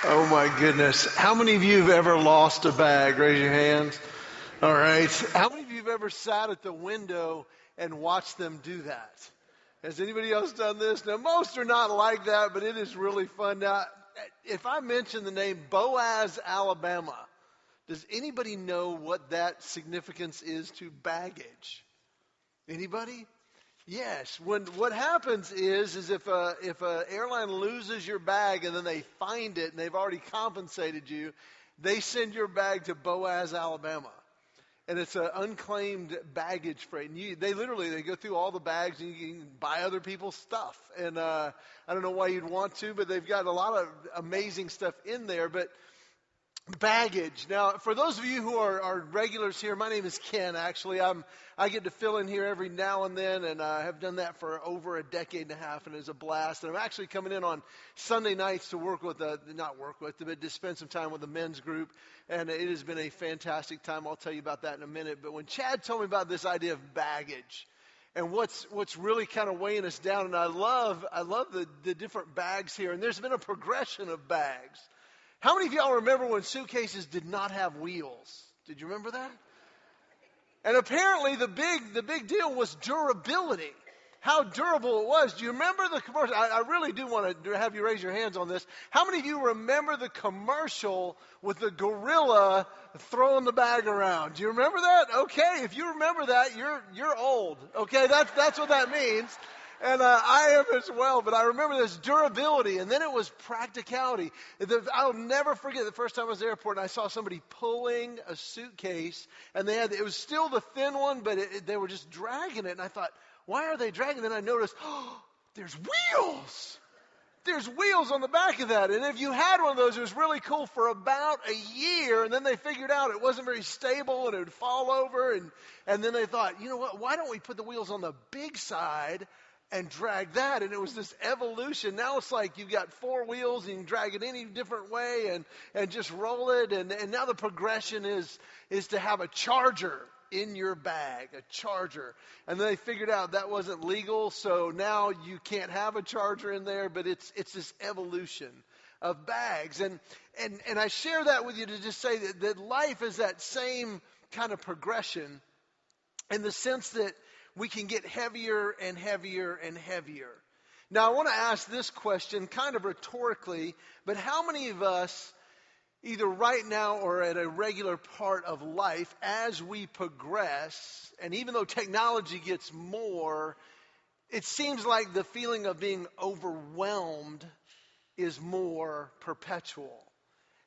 Oh my goodness. How many of you have ever lost a bag? Raise your hands. All right. How many of you have ever sat at the window and watched them do that? Has anybody else done this? Now, most are not like that, but it is really fun. Now, if I mention the name Boaz, Alabama, does anybody know what that significance is to baggage? Anybody? Yes. What happens is if a airline loses your bag and then they find it and they've already compensated you, they send your bag to Boaz, Alabama. And it's an unclaimed baggage freight. And they go through all the bags and you can buy other people's stuff. And I don't know why you'd want to, but they've got a lot of amazing stuff in there. But baggage. Now, for those of you who are regulars here, my name is Ken. Actually, I get to fill in here every now and then, and I have done that for over a decade and a half, and it's a blast. And I'm actually coming in on Sunday nights to but to spend some time with the men's group, and it has been a fantastic time. I'll tell you about that in a minute. But when Chad told me about this idea of baggage and what's really kind of weighing us down, and I love the different bags here, and there's been a progression of bags. How many of y'all remember when suitcases did not have wheels? Did you remember that? And apparently the big deal was durability. How durable it was. Do you remember the commercial? I really do want to have you raise your hands on this. How many of you remember the commercial with the gorilla throwing the bag around? Do you remember that? Okay, if you remember that, you're old. Okay, that's what that means. And I am as well, but I remember this durability, and then it was practicality. I'll never forget the first time I was at the airport, and I saw somebody pulling a suitcase, and it was still the thin one, but they were just dragging it, and I thought, why are they dragging it? Then I noticed, there's wheels. There's wheels on the back of that, and if you had one of those, it was really cool for about a year, and then they figured out it wasn't very stable, and it would fall over, and then they thought, you know what, why don't we put the wheels on the big side and drag that? And it was this evolution. Now it's like you've got four wheels and you can drag it any different way and just roll it. And now the progression is to have a charger in your bag, a charger. And then they figured out that wasn't legal, so now you can't have a charger in there, but it's this evolution of bags. And I share that with you to just say that life is that same kind of progression in the sense that we can get heavier and heavier and heavier. Now, I want to ask this question kind of rhetorically, but how many of us, either right now or at a regular part of life, as we progress, and even though technology gets more, it seems like the feeling of being overwhelmed is more perpetual?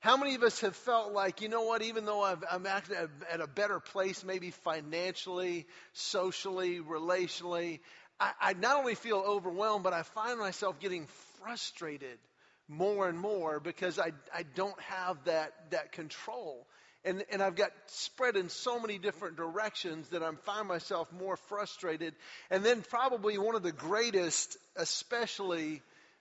How many of us have felt like, you know what, even though I'm at a better place, maybe financially, socially, relationally, I not only feel overwhelmed, but I find myself getting frustrated more and more because I don't have that control. And I've got spread in so many different directions that I find myself more frustrated. And then probably one of the greatest, especially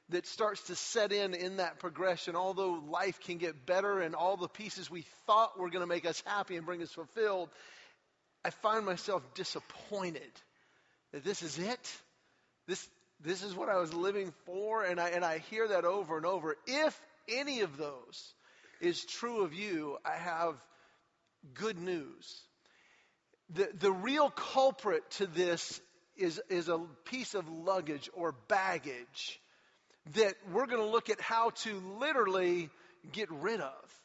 that starts to set in that progression, although life can get better and all the pieces we thought were going to make us happy and bring us fulfilled, I find myself disappointed that this is it. This is what I was living for, and I hear that over and over. If any of those is true of you, I have good news. The real culprit to this is a piece of luggage or baggage that we're going to look at how to literally get rid of.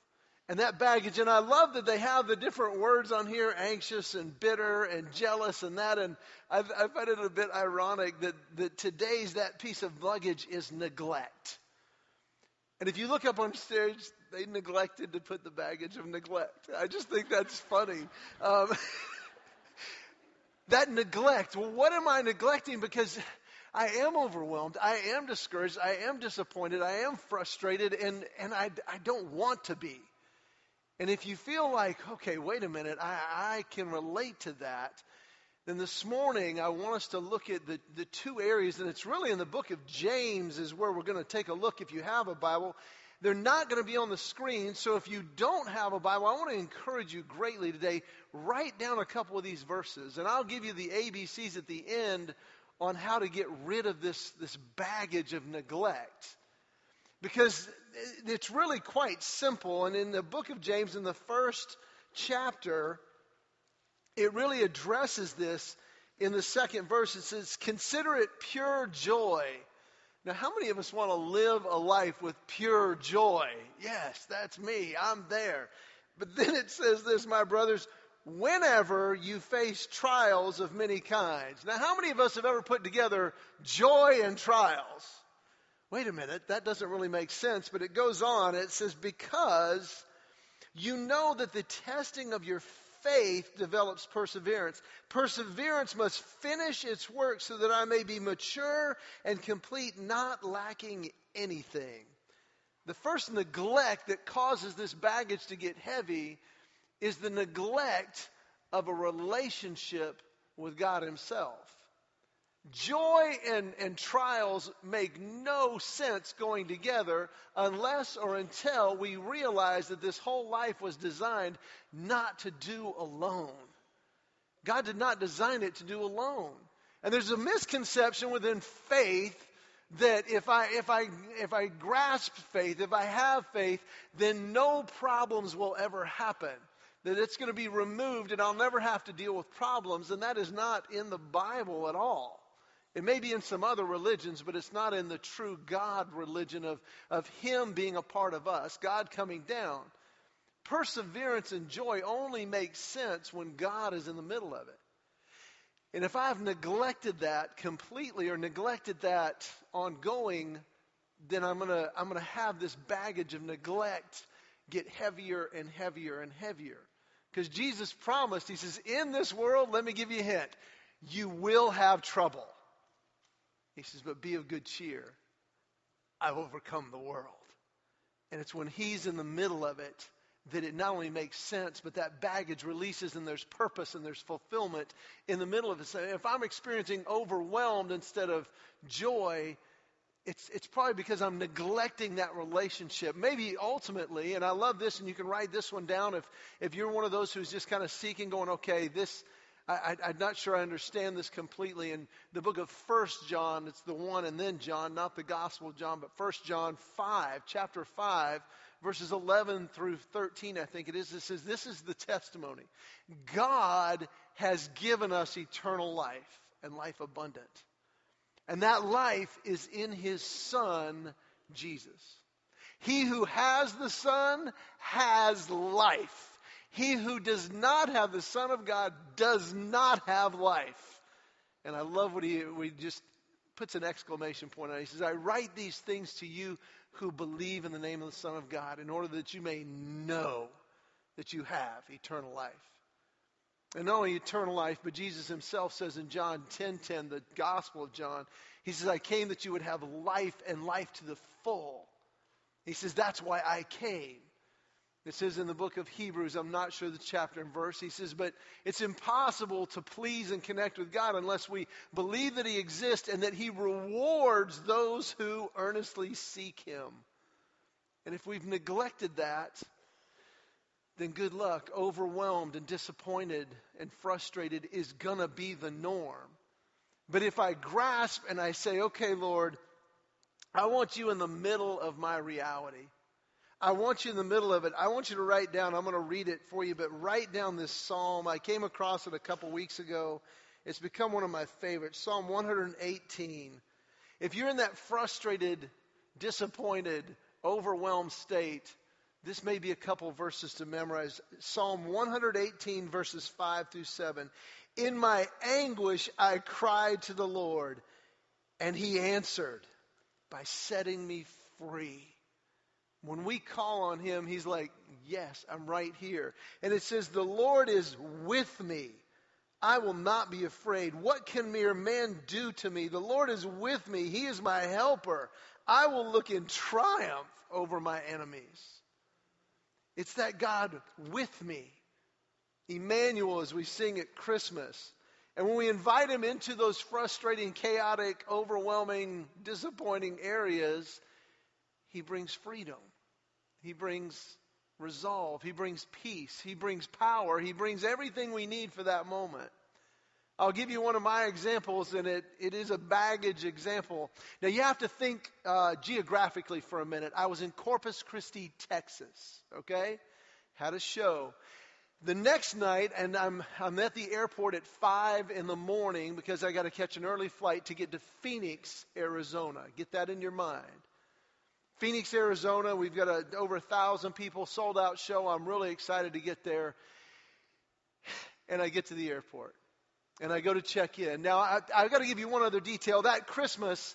And that baggage, and I love that they have the different words on here, anxious and bitter and jealous and that, and I find it a bit ironic that today's that piece of luggage is neglect. And if you look up on stage, they neglected to put the baggage of neglect. I just think that's funny. That neglect, well, what am I neglecting? Because I am overwhelmed, I am discouraged, I am disappointed, I am frustrated, and I don't want to be. And if you feel like, okay, wait a minute, I can relate to that, then this morning I want us to look at the two areas, and it's really in the book of James is where we're going to take a look if you have a Bible. They're not going to be on the screen, so if you don't have a Bible, I want to encourage you greatly today, write down a couple of these verses, and I'll give you the ABCs at the end on how to get rid of this baggage of neglect. Because it's really quite simple. And in the book of James, in the first chapter, it really addresses this in the second verse. It says, "Consider it pure joy." Now, how many of us want to live a life with pure joy? Yes, that's me. I'm there. But then it says this, "My brothers, whenever you face trials of many kinds." Now, how many of us have ever put together joy and trials? Wait a minute, that doesn't really make sense. But it goes on. It says, "Because you know that the testing of your faith develops perseverance. Perseverance must finish its work so that I may be mature and complete, not lacking anything." The first neglect that causes this baggage to get heavy is the neglect of a relationship with God Himself. Joy and trials make no sense going together unless or until we realize that this whole life was designed not to do alone. God did not design it to do alone. And there's a misconception within faith that if I grasp faith, if I have faith, then no problems will ever happen. That it's going to be removed and I'll never have to deal with problems. And that is not in the Bible at all. It may be in some other religions, but it's not in the true God religion of Him being a part of us, God coming down. Perseverance and joy only makes sense when God is in the middle of it. And if I've neglected that completely or neglected that ongoing, then I'm gonna have this baggage of neglect get heavier and heavier and heavier. Because Jesus promised, He says, "In this world," let me give you a hint, "you will have trouble." He says, "But be of good cheer. I've overcome the world." And it's when He's in the middle of it that it not only makes sense, but that baggage releases and there's purpose and there's fulfillment in the middle of it. So if I'm experiencing overwhelmed instead of joy, it's probably because I'm neglecting that relationship. Maybe ultimately, and I love this, and you can write this one down if you're one of those who's just kind of seeking, going, okay, this, I'm not sure I understand this completely. In the book of 1 John, it's the one and then John, not the Gospel of John, but 1 John 5, chapter 5, verses 11 through 13, I think it is. It says, "This is the testimony. God has given us eternal life and life abundant. And that life is in His Son, Jesus. He who has the Son has life. He who does not have the Son of God does not have life." And I love what he just puts an exclamation point on it. He says, "I write these things to you who believe in the name of the Son of God, in order that you may know that you have eternal life." And not only eternal life, but Jesus Himself says in John 10:10, the Gospel of John, He says, "I came that you would have life and life to the full." He says, that's why I came. It says in the book of Hebrews, I'm not sure the chapter and verse, he says, "But it's impossible to please and connect with God unless we believe that He exists and that He rewards those who earnestly seek Him." And if we've neglected that, then good luck. Overwhelmed and disappointed and frustrated is going to be the norm. But if I grasp and I say, "Okay, Lord, I want you in the middle of my reality. I want you in the middle of it." I want you to write down, I'm going to read it for you, but write down this psalm. I came across it a couple weeks ago. It's become one of my favorites. Psalm 118. If you're in that frustrated, disappointed, overwhelmed state, this may be a couple verses to memorize. Psalm 118, verses 5 through 7. "In my anguish I cried to the Lord, and He answered by setting me free." When we call on Him, He's like, yes, I'm right here. And it says, "The Lord is with me. I will not be afraid. What can mere man do to me? The Lord is with me. He is my helper. I will look in triumph over my enemies." It's that God with me. Emmanuel, as we sing at Christmas. And when we invite Him into those frustrating, chaotic, overwhelming, disappointing areas, He brings freedom. He brings resolve. He brings peace. He brings power. He brings everything we need for that moment. I'll give you one of my examples, and it is a baggage example. Now, you have to think geographically for a minute. I was in Corpus Christi, Texas, okay? Had a show. The next night, and I'm at the airport at 5 in the morning because I got to catch an early flight to get to Phoenix, Arizona. Get that in your mind. Phoenix, Arizona, we've got over 1,000 people, sold out show. I'm really excited to get there. And I get to the airport. And I go to check in. Now, I've got to give you one other detail. That Christmas,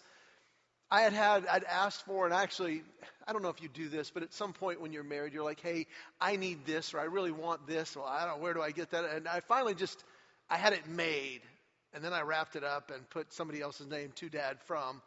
I'd asked for, and actually, I don't know if you do this, but at some point when you're married, you're like, hey, I need this, or I really want this. Well, I don't know, where do I get that? And I finally I had it made. And then I wrapped it up and put somebody else's name, to Dad from,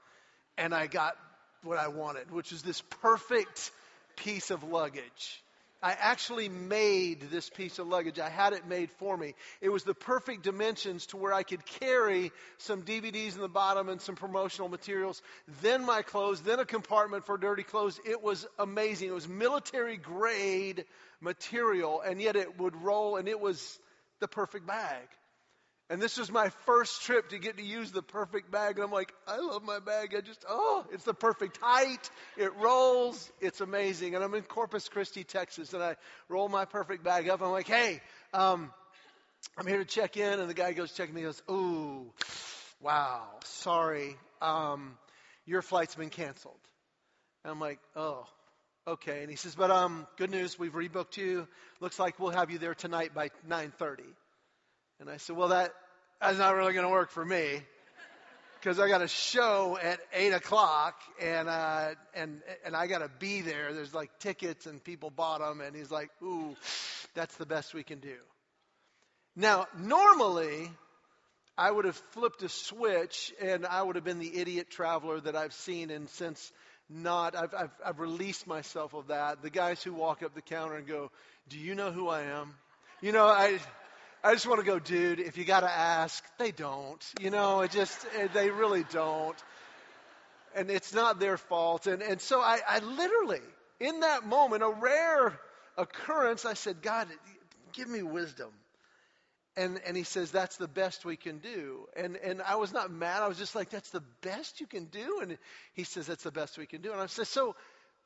and I got what I wanted, which is this perfect piece of luggage. I actually made this piece of luggage. I had it made for me. It was the perfect dimensions to where I could carry some DVDs in the bottom and some promotional materials, then my clothes, then a compartment for dirty clothes. It was amazing. It was military grade material, and yet it would roll, and it was the perfect bag. And this was my first trip to get to use the perfect bag. And I'm like, I love my bag. It's the perfect height. It rolls. It's amazing. And I'm in Corpus Christi, Texas. And I roll my perfect bag up. I'm like, hey, I'm here to check in. And the guy goes checking me. He goes, ooh, wow, sorry. Your flight's been canceled. And I'm like, oh, okay. And he says, but good news. We've rebooked you. Looks like we'll have you there tonight by 9:30. And I said, well, that's not really going to work for me because I got a show at 8 o'clock and I got to be there. There's like tickets and people bought them. And he's like, ooh, that's the best we can do. Now, normally I would have flipped a switch and I would have been the idiot traveler that I've seen. And since I've released myself of that. The guys who walk up the counter and go, do you know who I am? You know, I just want to go, dude, if you got to ask, they don't. You know, they really don't. And it's not their fault. And so I literally, in that moment, a rare occurrence, I said, God, give me wisdom. And he says, that's the best we can do. And I was not mad. I was just like, that's the best you can do? And he says, that's the best we can do. And I said, so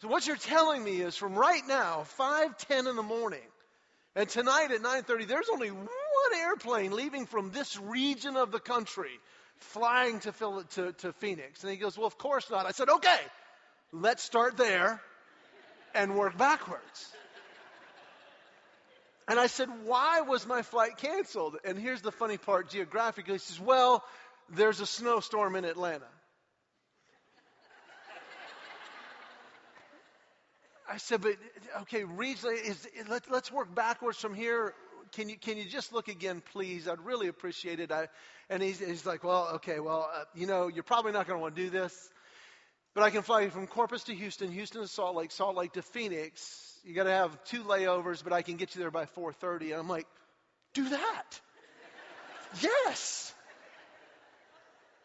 what you're telling me is from right now, 5:10 in the morning, and tonight at 9:30, there's only one airplane leaving from this region of the country flying to Phoenix. And he goes, well, of course not. I said, okay, let's start there and work backwards. And I said, why was my flight canceled? And here's the funny part geographically. He says, well, there's a snowstorm in Atlanta. I said, but okay, regionally, let's work backwards from here. Can you just look again, please? I'd really appreciate it. And he's like, well, okay, you're probably not going to want to do this, but I can fly you from Corpus to Houston, Houston to Salt Lake to Phoenix. You got to have 2 layovers, but I can get you there by 4:30. And I'm like, do that? Yes.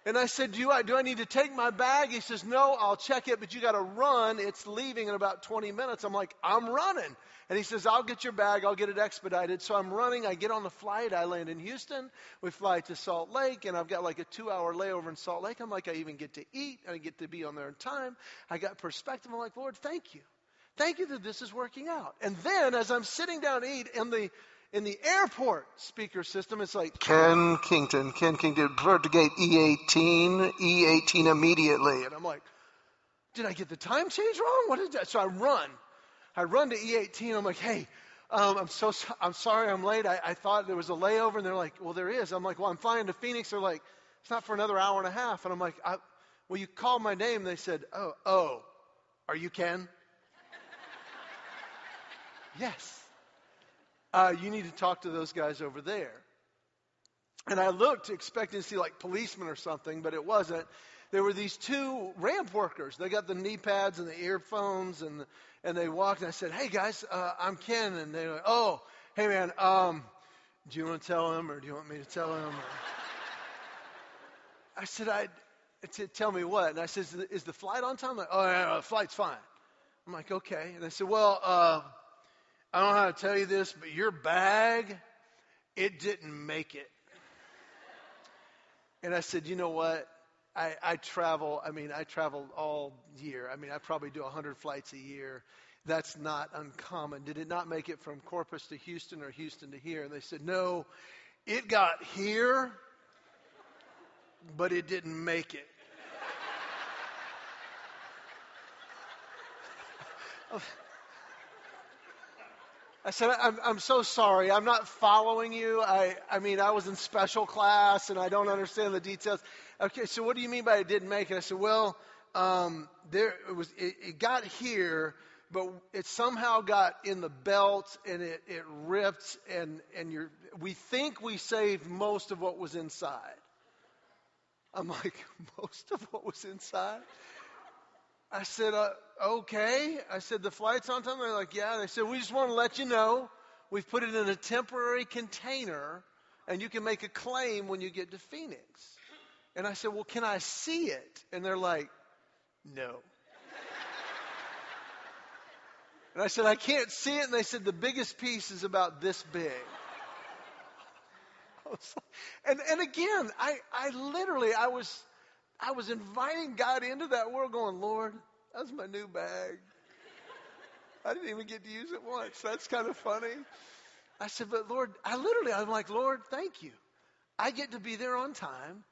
And I said, do I need to take my bag? He says, no, I'll check it, but you got to run. It's leaving in about 20 minutes. I'm like, I'm running. And he says, I'll get your bag. I'll get it expedited. So I'm running. I get on the flight. I land in Houston. We fly to Salt Lake, and I've got like a 2-hour layover in Salt Lake. I'm like, I even get to eat. I get to be on there in time. I got perspective. I'm like, Lord, thank you. Thank you that this is working out. And then as I'm sitting down to eat in the airport speaker system, it's like, Ken Kington, prepare to gate E18 immediately. And I'm like, did I get the time change wrong? What is that? So I run to E18. I'm like, hey, I'm sorry I'm late. I thought there was a layover. And they're like, well, there is. I'm like, well, I'm flying to Phoenix. They're like, it's not for another hour and a half. And I'm like, well, you called my name. They said, oh, are you Ken? Yes. You need to talk to those guys over there. And I looked expecting to see like policemen or something, but it wasn't. There were these 2 ramp workers. They got the knee pads and the earphones, and they walked, and I said, hey, guys, I'm Ken. And they were like, oh, hey, man, do you want to tell him, or do you want me to tell him? I said, tell me what? And I said, is the flight on time? Like, oh, yeah, the flight's fine. I'm like, okay. And they said, well, I don't know how to tell you this, but your bag, it didn't make it. And I said, you know what? I travel all year. I probably do 100 flights a year. That's not uncommon. Did it not make it from Corpus to Houston or Houston to here? And they said, no, it got here, but it didn't make it. I said, I'm so sorry. I'm not following you. I was in special class and I don't understand the details. Okay, so what do you mean by it didn't make it? I said, well, it got here, but it somehow got in the belt and it ripped and we think we saved most of what was inside. I'm like, most of what was inside? I said, okay. I said, the flight's on time? They're like, yeah. They said, we just want to let you know we've put it in a temporary container and you can make a claim when you get to Phoenix. And I said, well, can I see it? And they're like, no. And I said, I can't see it. And they said, the biggest piece is about this big. And again, I was inviting God into that world going, Lord, that's my new bag. I didn't even get to use it once. That's kind of funny. I said, but Lord, I'm like, Lord, thank you. I get to be there on time.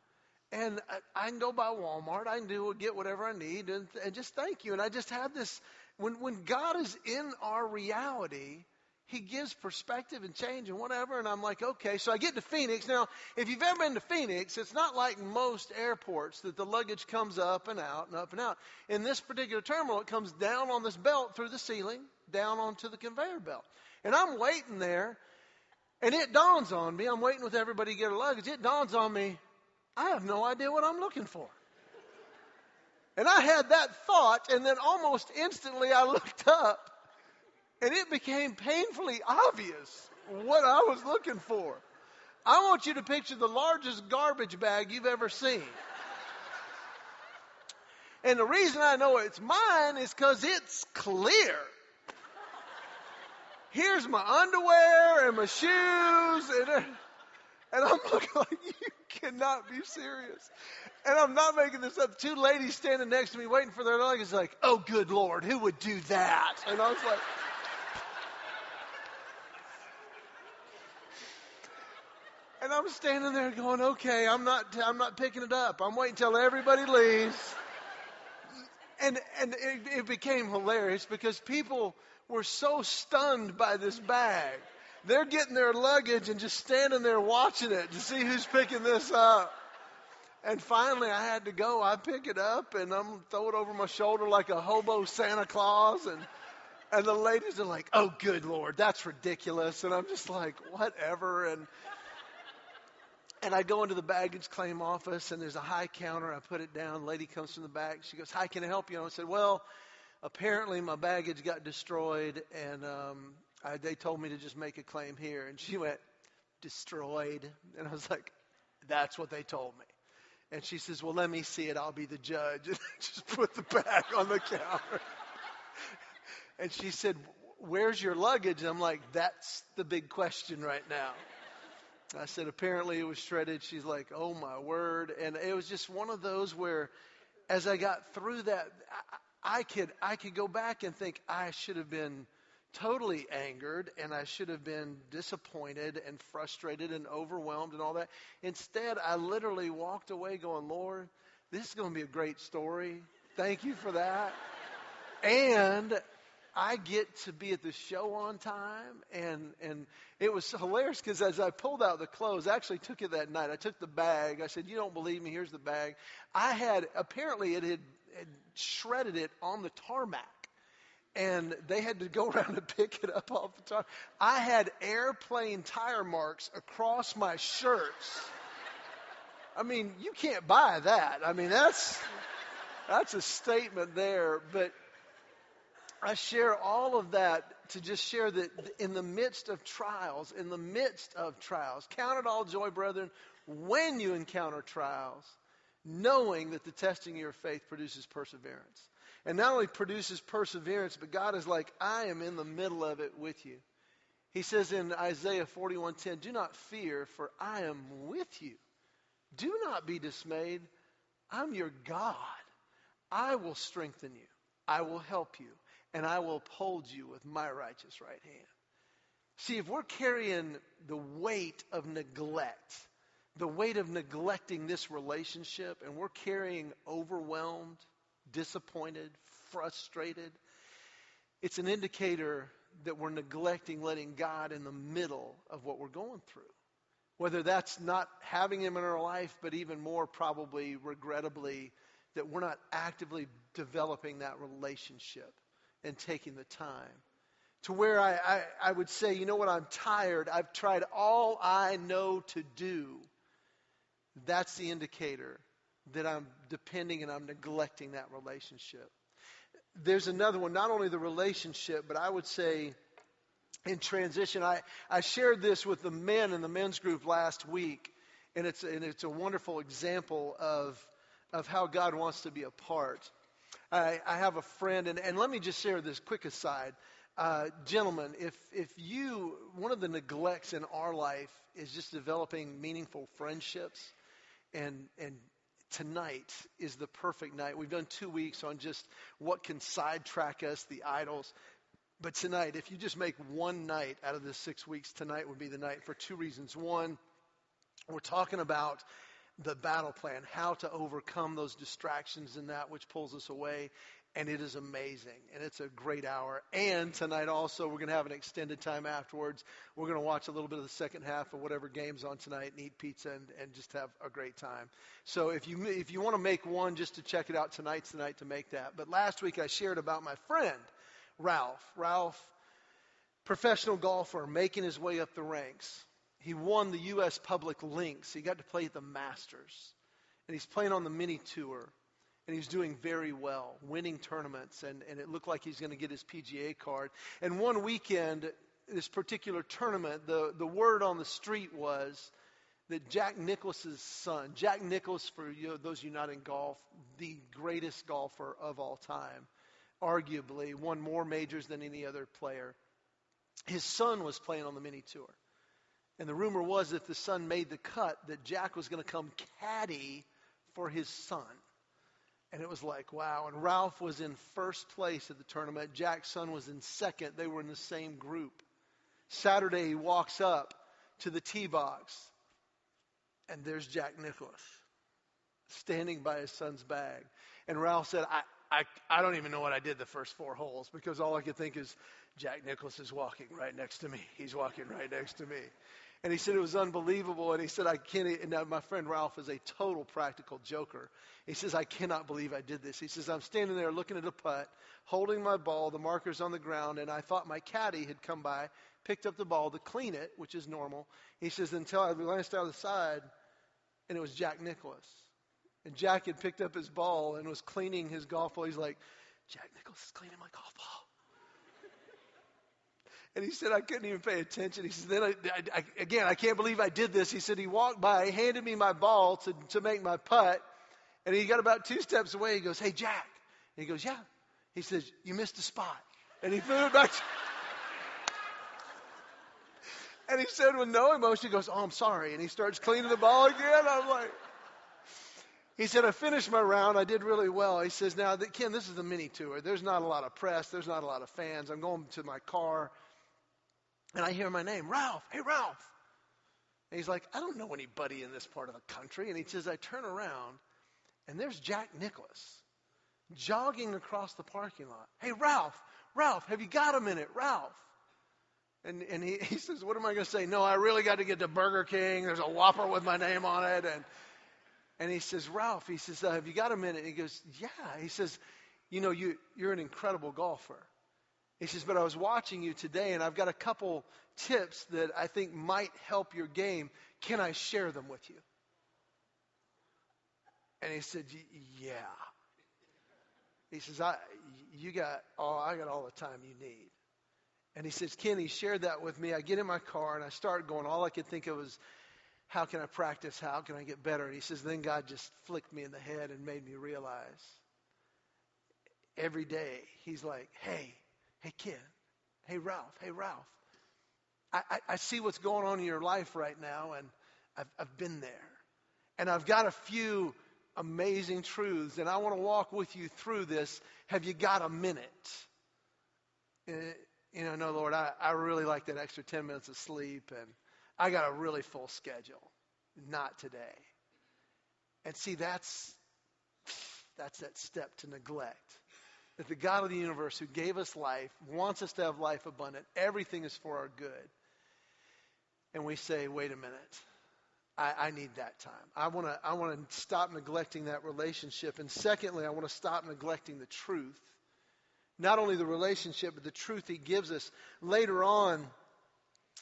And I can go by Walmart. I can get whatever I need. And just thank you. And I just had this, when God is in our reality, He gives perspective and change and whatever. And I'm like, okay. So I get to Phoenix. Now, if you've ever been to Phoenix, it's not like most airports that the luggage comes up and out and up and out. In this particular terminal, it comes down on this belt through the ceiling, down onto the conveyor belt. And I'm waiting there. And it dawns on me. I'm waiting with everybody to get their luggage. It dawns on me, I have no idea what I'm looking for. And I had that thought. And then almost instantly I looked up. And it became painfully obvious what I was looking for. I want you to picture the largest garbage bag you've ever seen. And the reason I know it's mine is because it's clear. Here's my underwear and my shoes. And I'm looking like, you cannot be serious. And I'm not making this up. Two ladies standing next to me waiting for their luggage like, oh, good Lord, who would do that? And I was like... And I'm standing there going, okay, I'm not picking it up. I'm waiting till everybody leaves. And it became hilarious because people were so stunned by this bag. They're getting their luggage and just standing there watching it to see who's picking this up. And finally I had to go. I pick it up and I'm throw it over my shoulder like a hobo Santa Claus. And the ladies are like, oh, good Lord, that's ridiculous. And I'm just like, whatever. And I go into the baggage claim office, and there's a high counter. I put it down. Lady comes from the back. She goes, hi, can I help you? And I said, well, apparently my baggage got destroyed, and they told me to just make a claim here. And she went, destroyed? And I was like, that's what they told me. And she says, well, let me see it. I'll be the judge. And I just put the bag on the counter. And she said, where's your luggage? And I'm like, that's the big question right now. I said, apparently it was shredded. She's like, oh, my word. And it was just one of those where as I got through that, I could go back and think I should have been totally angered and I should have been disappointed and frustrated and overwhelmed and all that. Instead, I literally walked away going, Lord, this is going to be a great story. Thank you for that. And I get to be at the show on time, and it was hilarious because as I pulled out the clothes, I actually took it that night. I took the bag. I said, you don't believe me, here's the bag. Apparently it had shredded it on the tarmac, and they had to go around and pick it up off the tarmac. I had airplane tire marks across my shirts. I mean, you can't buy that. I mean, that's a statement there, but I share all of that to just share that in the midst of trials, count it all joy, brethren, when you encounter trials, knowing that the testing of your faith produces perseverance. And not only produces perseverance, but God is like, I am in the middle of it with you. He says in Isaiah 41:10, do not fear, for I am with you. Do not be dismayed. I'm your God. I will strengthen you. I will help you. And I will uphold you with my righteous right hand. See, if we're carrying the weight of neglect, the weight of neglecting this relationship, and we're carrying overwhelmed, disappointed, frustrated, it's an indicator that we're neglecting letting God in the middle of what we're going through. Whether that's not having Him in our life, but even more probably, regrettably, that we're not actively developing that relationship and taking the time. To where I would say, you know what, I'm tired. I've tried all I know to do. That's the indicator that I'm depending and I'm neglecting that relationship. There's another one, not only the relationship, but I would say in transition. I shared this with the men in the men's group last week, and it's a wonderful example of how God wants to be a part. I have a friend, and let me just share this quick aside. Gentlemen, if you, one of the neglects in our life is just developing meaningful friendships, and tonight is the perfect night. We've done 2 weeks on just what can sidetrack us, the idols. But tonight, if you just make one night out of the 6 weeks, tonight would be the night for two reasons. One, we're talking about the battle plan, how to overcome those distractions and that which pulls us away. And it is amazing. And it's a great hour. And tonight also, we're going to have an extended time afterwards. We're going to watch a little bit of the second half of whatever game's on tonight and eat pizza and just have a great time. So if you want to make one just to check it out, tonight's the night to make that. But last week I shared about my friend, Ralph. Ralph, professional golfer, making his way up the ranks. He won the U.S. Public Links. He got to play at the Masters. And he's playing on the mini tour. And he's doing very well, winning tournaments. And it looked like he's going to get his PGA card. And one weekend, this particular tournament, the word on the street was that Jack Nicklaus's son, Jack Nicklaus, for those of you not in golf, the greatest golfer of all time, arguably won more majors than any other player. His son was playing on the mini tour. And the rumor was that the son made the cut, that Jack was going to come caddy for his son. And it was like, wow. And Ralph was in first place at the tournament. Jack's son was in second. They were in the same group. Saturday, he walks up to the tee box. And there's Jack Nicklaus standing by his son's bag. And Ralph said, I don't even know what I did the first 4 holes, because all I could think is, Jack Nicklaus is walking right next to me. He's walking right next to me. And he said it was unbelievable. And he said, I can't. And now my friend Ralph is a total practical joker. He says, I cannot believe I did this. He says, I'm standing there looking at a putt, holding my ball, the marker's on the ground, and I thought my caddy had come by, picked up the ball to clean it, which is normal. He says, until I glanced out of the side, and it was Jack Nicklaus. And Jack had picked up his ball and was cleaning his golf ball. He's like, Jack Nicklaus is cleaning my golf ball. And he said, I couldn't even pay attention. He said, then I can't believe I did this. He said, he walked by, handed me my ball to make my putt. And he got about 2 steps away. He goes, hey, Jack. And he goes, yeah. He says, you missed a spot. And he threw it back. And he said with no emotion, he goes, oh, I'm sorry. And he starts cleaning the ball again. I'm like, he said, I finished my round. I did really well. He says, now, Ken, this is the mini tour. There's not a lot of press. There's not a lot of fans. I'm going to my car. And I hear my name, Ralph. Hey, Ralph. And he's like, I don't know anybody in this part of the country. And he says, I turn around, and there's Jack Nicklaus jogging across the parking lot. Hey, Ralph, have you got a minute? Ralph. And he says, what am I going to say? No, I really got to get to Burger King. There's a Whopper with my name on it. And he says, Ralph, he says, have you got a minute? And he goes, yeah. He says, you know, you're an incredible golfer. He says, but I was watching you today, and I've got a couple tips that I think might help your game. Can I share them with you? And he said, yeah. He says, I got all the time you need. And he says, Ken, he shared that with me. I get in my car, and I start going. All I could think of was, how can I practice? How can I get better? And he says, then God just flicked me in the head and made me realize every day, he's like, hey, Ken. Hey, Ralph. I see what's going on in your life right now, and I've been there. And I've got a few amazing truths, and I want to walk with you through this. Have you got a minute? No, Lord, I really like that extra 10 minutes of sleep, and I got a really full schedule. Not today. And see, that's that step to neglect. That the God of the universe who gave us life, wants us to have life abundant, everything is for our good. And we say, wait a minute, I need that time. I want to stop neglecting that relationship. And secondly, I want to stop neglecting the truth. Not only the relationship, but the truth he gives us. Later on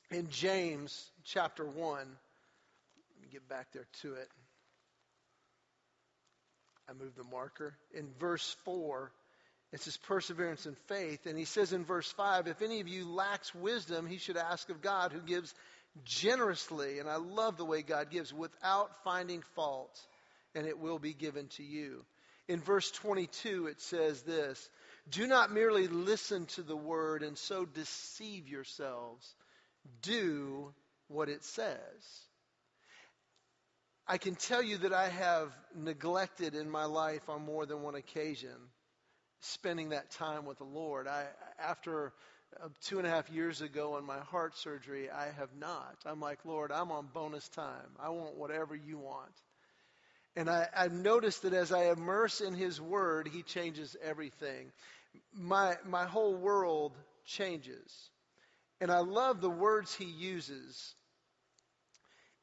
in James chapter 1, let me get back there to it. I moved the marker. In verse 4, it says perseverance and faith. And he says in verse 5, if any of you lacks wisdom, he should ask of God, who gives generously. And I love the way God gives, without finding fault, and it will be given to you. In verse 22, it says this, do not merely listen to the word and so deceive yourselves. Do what it says. I can tell you that I have neglected in my life on more than one occasion spending that time with the Lord. After 2.5 years ago on my heart surgery, I have not. I'm like, Lord, I'm on bonus time. I want whatever you want. And I've noticed that as I immerse in his word, he changes everything. My whole world changes. And I love the words he uses.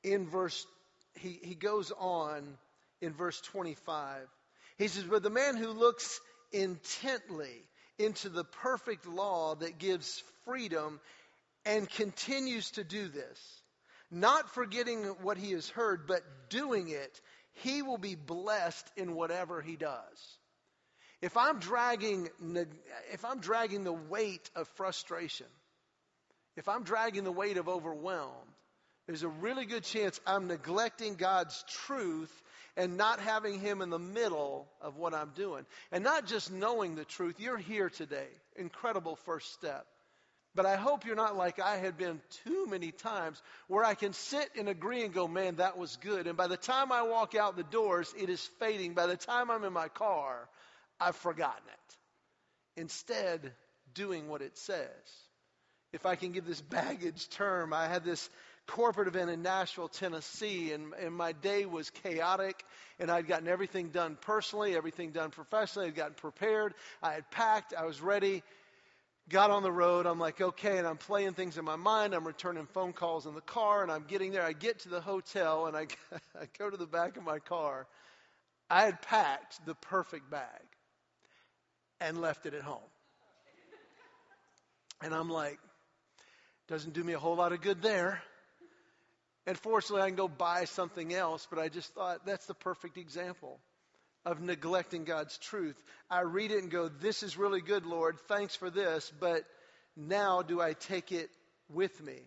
He goes on in verse 25. He says, but the man who looks intently into the perfect law that gives freedom and continues to do this, not forgetting what he has heard, but doing it, he will be blessed in whatever he does. If I'm dragging the weight of frustration, if I'm dragging the weight of overwhelm, there's a really good chance I'm neglecting God's truth and not having him in the middle of what I'm doing. And not just knowing the truth. You're here today. Incredible first step. But I hope you're not like I had been too many times where I can sit and agree and go, man, that was good. And by the time I walk out the doors, it is fading. By the time I'm in my car, I've forgotten it. Instead, doing what it says. If I can give this baggage term, I had this corporate event in Nashville, Tennessee, and my day was chaotic, and I'd gotten everything done personally, everything done professionally. I'd gotten prepared. I had packed. I was ready. Got on the road. I'm like, okay, and I'm playing things in my mind. I'm returning phone calls in the car, and I'm getting there. I get to the hotel, and I go to the back of my car. I had packed the perfect bag and left it at home. And I'm like, doesn't do me a whole lot of good there. And fortunately, I can go buy something else, but I just thought that's the perfect example of neglecting God's truth. I read it and go, this is really good, Lord. Thanks for this, but now do I take it with me?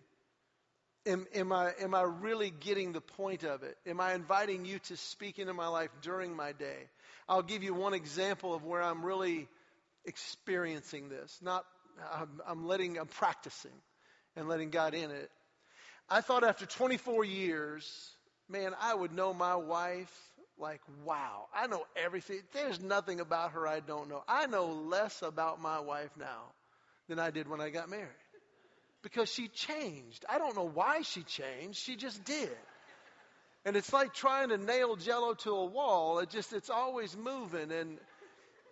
Am I really getting the point of it? Am I inviting you to speak into my life during my day? I'll give you one example of where I'm really experiencing this. I'm practicing and letting God in it. I thought after 24 years, man, I would know my wife like, wow, I know everything. There's nothing about her I don't know. I know less about my wife now than I did when I got married. Because she changed. I don't know why she changed. She just did. And it's like trying to nail Jell-O to a wall. It's always moving.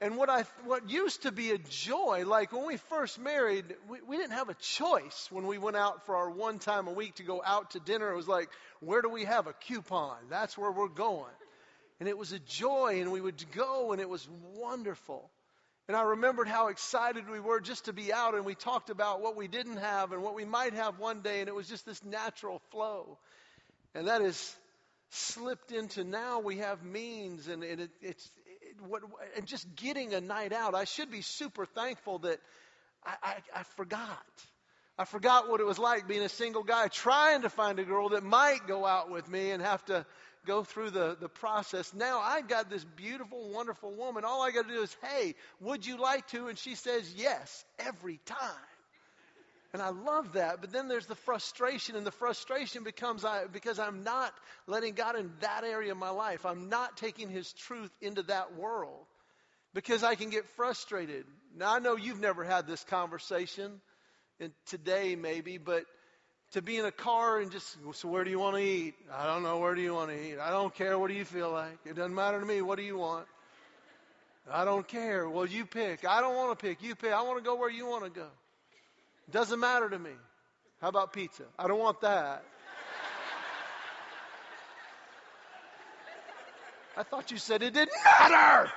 And what used to be a joy, like when we first married, we didn't have a choice when we went out for our one time a week to go out to dinner. It was like, where do we have a coupon? That's where we're going. And it was a joy, and we would go, and it was wonderful. And I remembered how excited we were just to be out, and we talked about what we didn't have and what we might have one day, and it was just this natural flow. And that is slipped into now we have means, and and just getting a night out. I should be super thankful that I forgot. I forgot what it was like being a single guy trying to find a girl that might go out with me and have to go through the process. Now I've got this beautiful, wonderful woman. All I got to do is, hey, would you like to? And she says yes every time. And I love that. But then there's the frustration, and the frustration becomes because I'm not letting God in that area of my life. I'm not taking his truth into that world because I can get frustrated. Now, I know you've never had this conversation, and today maybe, but to be in a car and just, so where do you want to eat? I don't know, where do you want to eat? I don't care, what do you feel like? It doesn't matter to me, what do you want? I don't care. Well, you pick. I don't want to pick, you pick. I want to go where you want to go. Doesn't matter to me. How about pizza? I don't want that. I thought you said it didn't matter.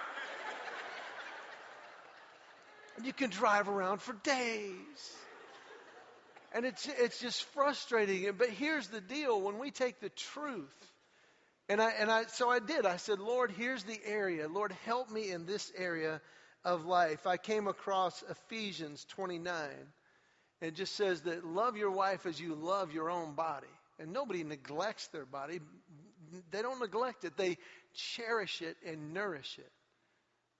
And you can drive around for days. And it's just frustrating. But here's the deal. When we take the truth, so I did. I said, Lord, here's the area. Lord, help me in this area of life. I came across Ephesians 29. It just says that love your wife as you love your own body. And nobody neglects their body. They don't neglect it. They cherish it and nourish it.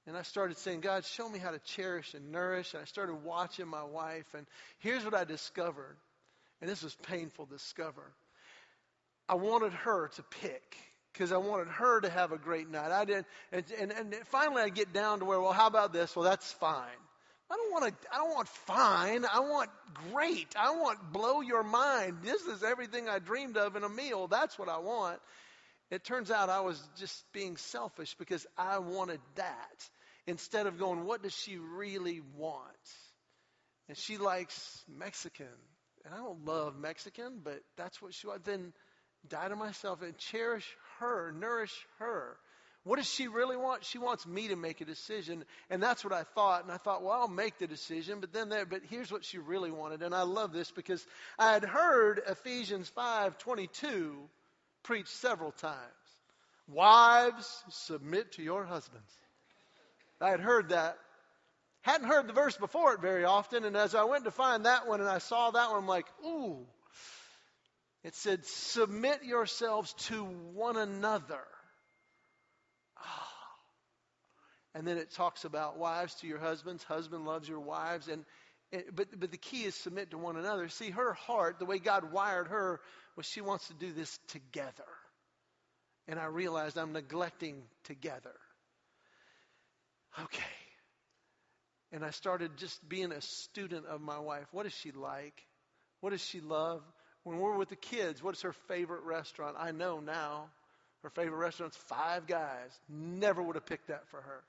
And I started saying, God, show me how to cherish and nourish. And I started watching my wife. And here's what I discovered. And this was painful to discover. I wanted her to pick because I wanted her to have a great night. I did. And finally I get down to where, well, how about this? Well, that's fine. I don't want fine. I want great. I want blow your mind. This is everything I dreamed of in a meal. That's what I want. It turns out I was just being selfish because I wanted that instead of going, what does she really want? And she likes Mexican. And I don't love Mexican, but that's what she wants. Then die to myself and cherish her, nourish her. What does she really want? She wants me to make a decision. And that's what I thought. And I thought, well, I'll make the decision. But here's what she really wanted. And I love this because I had heard Ephesians 5:22 preached several times. Wives, submit to your husbands. I had heard that. Hadn't heard the verse before it very often. And as I went to find that one and I saw that one, I'm like, ooh. It said, submit yourselves to one another. And then it talks about wives to your husbands. Husband loves your wives. But the key is submit to one another. See, her heart, the way God wired her, was she wants to do this together. And I realized I'm neglecting together. Okay. And I started just being a student of my wife. What does she like? What does she love? When we're with the kids, what is her favorite restaurant? I know now. Her favorite restaurant's Five Guys. Never would have picked that for her.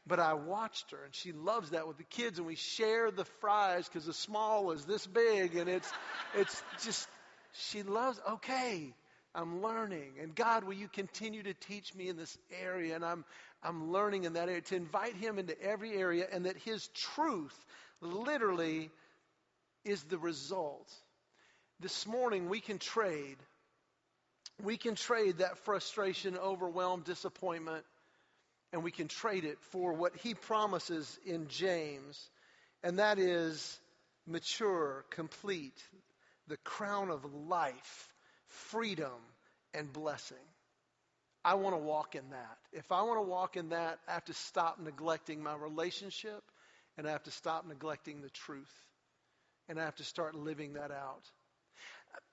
But I watched her, and she loves that with the kids, and we share the fries because the small is this big, and it's just, she loves, okay, I'm learning. And God, will you continue to teach me in this area? And I'm learning in that area, to invite him into every area, and that his truth literally is the result. This morning, we can trade that frustration, overwhelm, disappointment, and we can trade it for what he promises in James, and that is mature, complete, the crown of life, freedom, and blessing. I want to walk in that. If I want to walk in that, I have to stop neglecting my relationship, and I have to stop neglecting the truth, and I have to start living that out.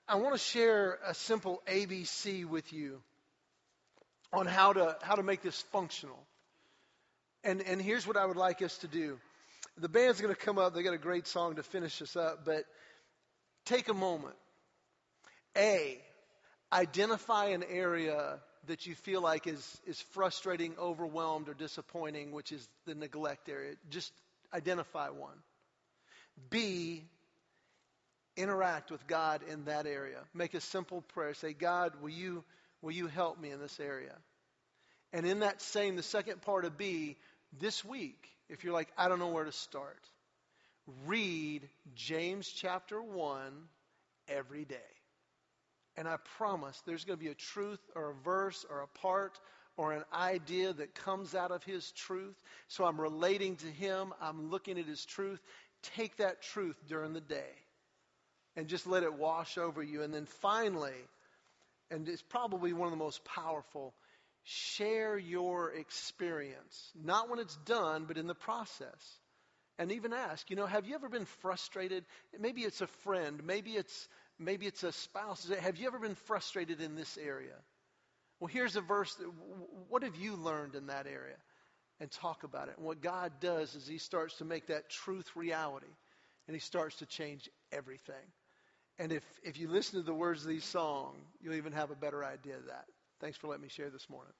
I want to share a simple ABC with you on how to make this functional. And here's what I would like us to do. The band's going to come up. They got a great song to finish us up, but take a moment. Identify an area that you feel like is frustrating, overwhelmed, or disappointing, which is the neglect area. Just identify one. B, interact with God in that area. Make a simple prayer. Say, God, will you help me in this area? And in that same, the second part of B, this week, if you're like, I don't know where to start, read James chapter 1 every day. And I promise there's going to be a truth or a verse or a part or an idea that comes out of his truth. So I'm relating to him. I'm looking at his truth. Take that truth during the day and just let it wash over you. And then finally, and it's probably one of the most powerful, share your experience. Not when it's done, but in the process. and even ask, have you ever been frustrated? Maybe it's a friend. Maybe it's a spouse. Have you ever been frustrated in this area? Well, here's a verse. What have you learned in that area? And talk about it. And what God does is he starts to make that truth reality. And he starts to change everything. And if you listen to the words of these songs, you'll even have a better idea of that. Thanks for letting me share this morning.